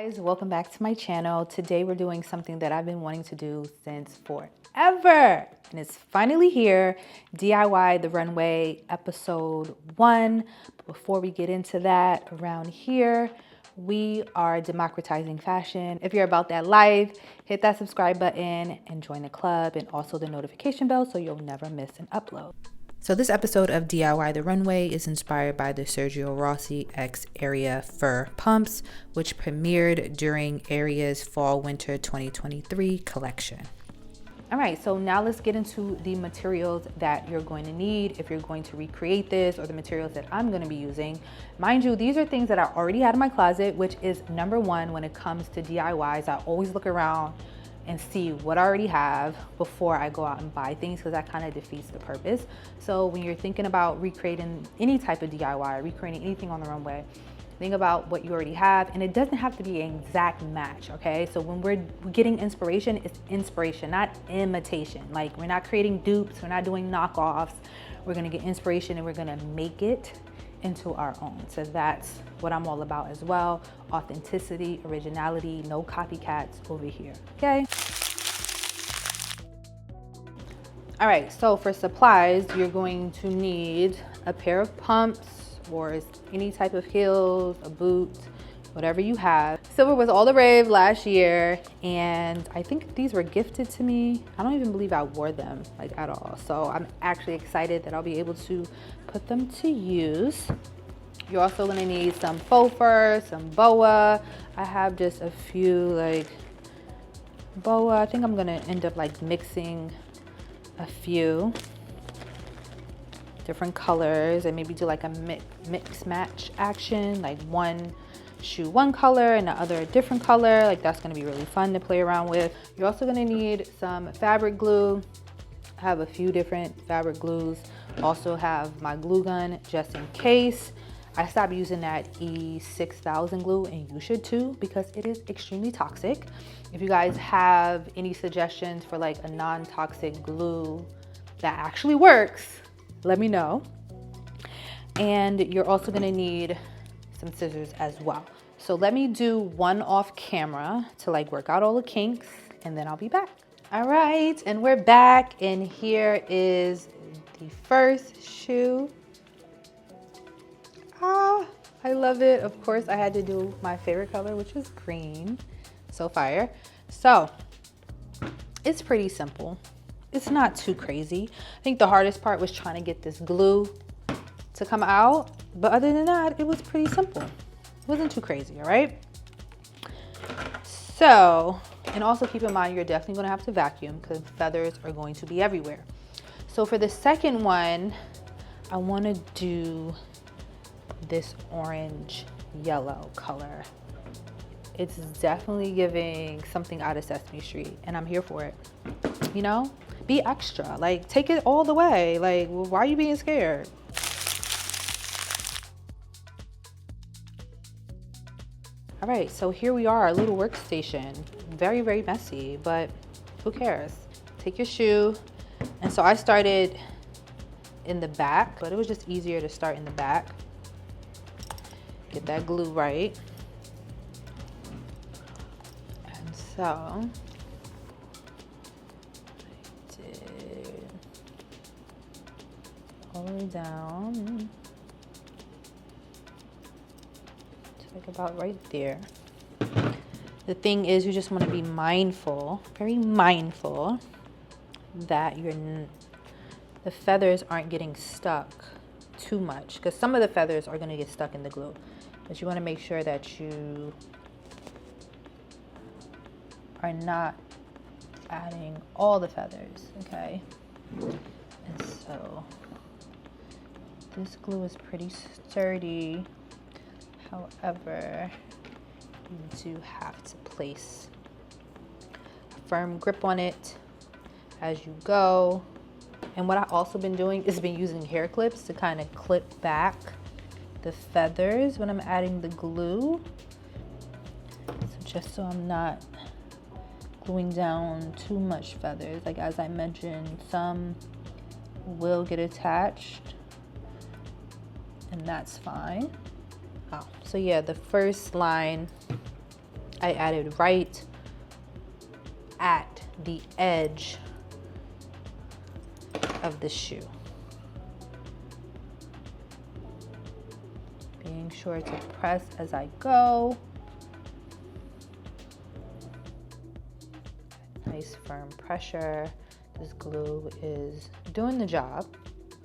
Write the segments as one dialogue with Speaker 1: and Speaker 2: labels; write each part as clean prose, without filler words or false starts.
Speaker 1: Guys, welcome back to my channel. Today we're doing something that I've been wanting to do since forever, and it's finally here. DIY the Runway episode 1. But before we get into that, around here we are democratizing fashion. If you're about that life, hit that subscribe button and join the club, and also the notification bell so you'll never miss an upload. So this episode of DIY the Runway is inspired by the Sergio Rossi X Area fur pumps, which premiered during Area's Fall/Winter 2023 collection. All right, so now let's get into the materials that you're going to need if you're going to recreate this, or the materials that I'm going to be using. Mind you, these are things that I already had in my closet, which is number one when it comes to DIYs. I always look around and see what I already have before I go out and buy things, because that kind of defeats the purpose. So when you're thinking about recreating any type of DIY, recreating anything on the runway, think about what you already have, and it doesn't have to be an exact match, okay? So when we're getting inspiration, it's inspiration, not imitation. Like, we're not creating dupes, we're not doing knockoffs. We're gonna get inspiration and we're gonna make it into our own. So that's what I'm all about as well. Authenticity, originality, no copycats over here, okay? All right, so for supplies, you're going to need a pair of pumps or any type of heels, a boot, whatever you have. Silver was all the rave last year, and I think these were gifted to me. I don't even believe I wore them like at all. So I'm actually excited that I'll be able to put them to use. You're also gonna need some faux fur, some boa. I have just a few like boa. I think I'm gonna end up like mixing a few different colors and maybe do like a mix match action, like one shoe one color and the other a different color. Like, that's gonna be really fun to play around with. You're also gonna need some fabric glue. I have a few different fabric glues. Also have my glue gun just in case. I stopped using that E6000 glue, and you should too, because it is extremely toxic. If you guys have any suggestions for like a non-toxic glue that actually works, let me know. And you're also gonna need some scissors as well. So let me do one off camera to like work out all the kinks, and then I'll be back. All right, and we're back, and here is the first shoe. Ah, I love it. Of course, I had to do my favorite color, which is green. So fire. So it's pretty simple. It's not too crazy. I think the hardest part was trying to get this glue to come out, but other than that, it was pretty simple. It wasn't too crazy, all right? So, and also keep in mind, you're definitely gonna have to vacuum because feathers are going to be everywhere. So for the second one, I wanna do this orange yellow color. It's definitely giving something out of Sesame Street, and I'm here for it. You know, be extra, like take it all the way. Like, why are you being scared? All right, so here we are, our little workstation. Very, very messy, but who cares? Take your shoe. And so I started in the back, but it was just easier to start in the back. Get that glue right. And so I did all the way down to like about right there. The thing is, you just want to be mindful, very mindful, that the feathers aren't getting stuck too much, because some of the feathers are going to get stuck in the glue. But you want to make sure that you are not adding all the feathers, okay? And so this glue is pretty sturdy. However, you do have to place a firm grip on it as you go. And what I've also been doing is been using hair clips to kind of clip back the feathers when I'm adding the glue. So just so I'm not gluing down too much feathers. Like, as I mentioned, some will get attached, and that's fine. Oh, so yeah, the first line I added right at the edge of the shoe. Being sure to press as I go. Nice firm pressure. This glue is doing the job.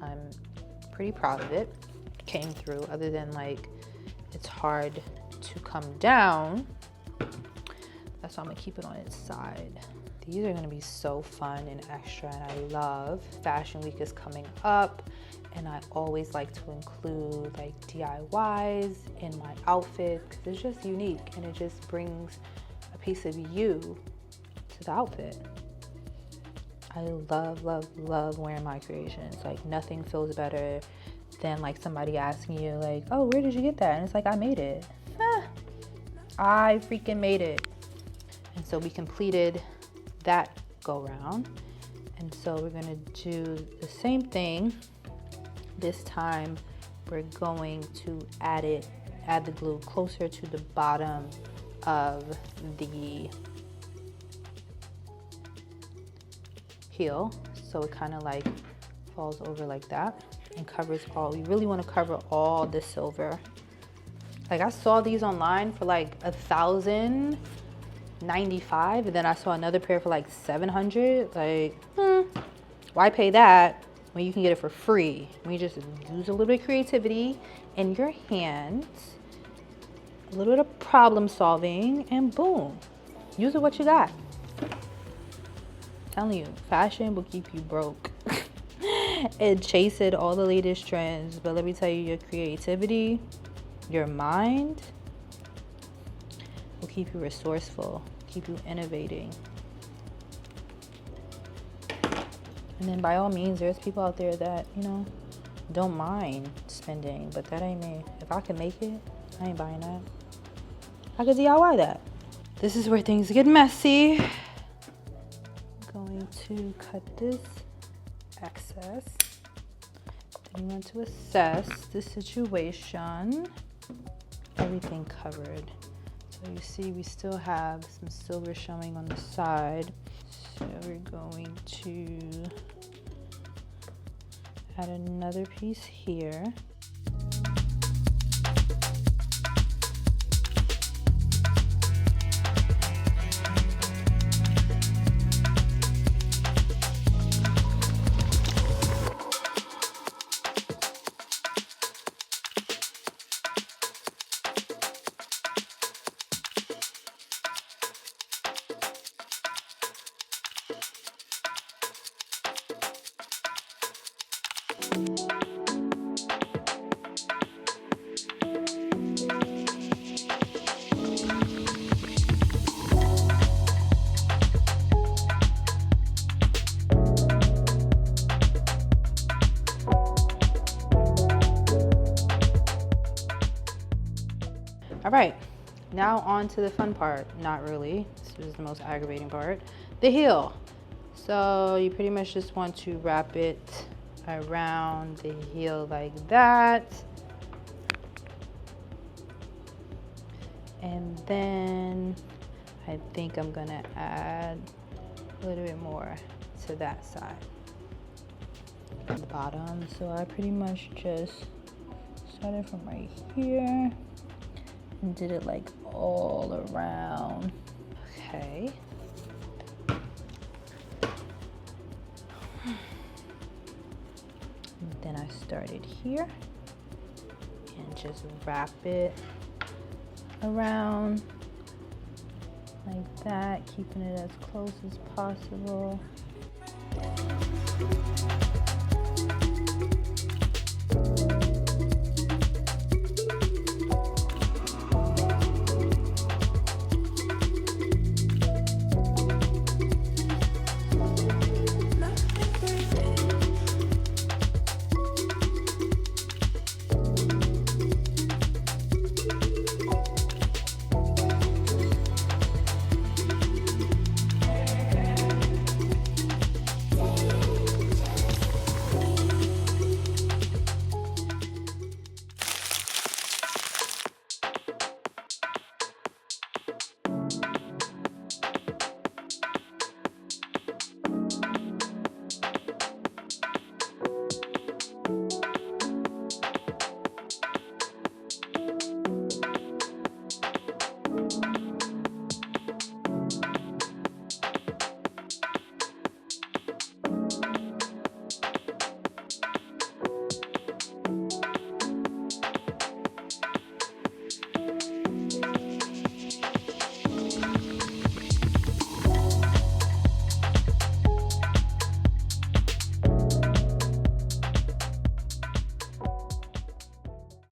Speaker 1: I'm pretty proud of it. Came through, other than like it's hard to come down. That's why I'm gonna keep it on its side. These are gonna be so fun and extra, and I love Fashion Week is coming up, and I always like to include like DIYs in my outfit because it's just unique and it just brings a piece of you to the outfit. I love, love, love wearing my creations. Like nothing feels better than like somebody asking you like, oh, where did you get that? And it's like, I made it. I freaking made it. And so we completed that go round. And so we're gonna do the same thing. This time we're going to add the glue closer to the bottom of the heel, so it kind of like falls over like that and covers all. We really want to cover all the silver. Like I saw these online for like $1,095, and then I saw another pair for like $700. Like, why pay that when you can get it for free? When you just use a little bit of creativity in your hands, a little bit of problem solving, and boom, use it what you got. Telling you, fashion will keep you broke. It chasing all the latest trends, but let me tell you, your creativity, your mind will keep you resourceful, keep you innovating. And then by all means, there's people out there that, you know, don't mind spending, but that ain't me. If I can make it, I ain't buying that. I could DIY that. This is where things get messy. Going to cut this excess. Then we want to assess the situation. Everything covered. So you see we still have some silver showing on the side. So we're going to add another piece here. All right, now on to the fun part. Not really, this is the most aggravating part. The heel. So you pretty much just want to wrap it around the heel like that. And then I think I'm gonna add a little bit more to that side. At the bottom, so I pretty much just started from right here and did it like all around. Okay. And then I started here and just wrap it around like that, keeping it as close as possible.